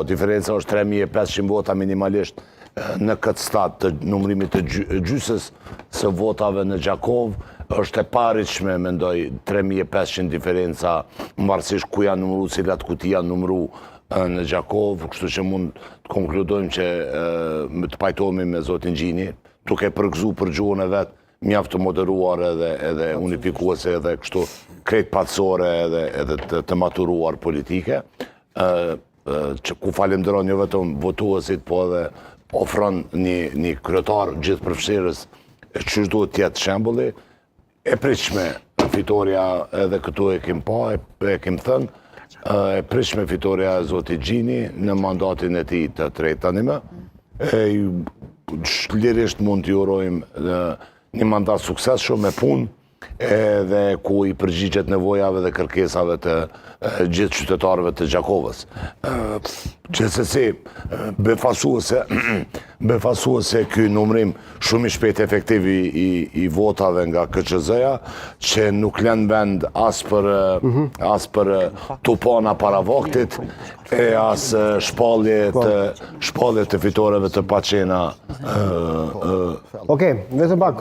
Diferenca është 3.500 vota minimalisht në këtë stat të numrimit të gjysës së votave në Gjakov, është e paritshme, mendoj, 3.500 diferenca, mbarësisht ku janë numru, cilat kuti janë numru në Gjakov, kështu që mund të konkludojmë që të pajtohemi me zotin Gjini, duke përgëzu për gjuhën e vetë, mjaft të moderuar edhe unifikuese edhe kështu krejt patësore edhe të maturuar politike, ku falenderon jo vetëm votuesit, po edhe ofron një kryetar gjithë përfshirës që duhet tjetë shembulli. E pritshme fitoria edhe këtu e kim pa, e kim thënë, e pritshme fitoria e zotit Gjini në mandatin e tij të tretë tanime. Lirisht mund të urojmë një mandat sukses shumë me punë, edhe ku i përgjigjet nevojave dhe kërkesave të gjithë qytetarëve të Gjakovës. Gjithsesi, befasuese ky numrim shumë i shpejt efektiv i votave nga KQZ-ja, që nuk lën vend as për tupana para vaktit, e as shpallje të fitoreve të paqena. Okej, vetëm pak,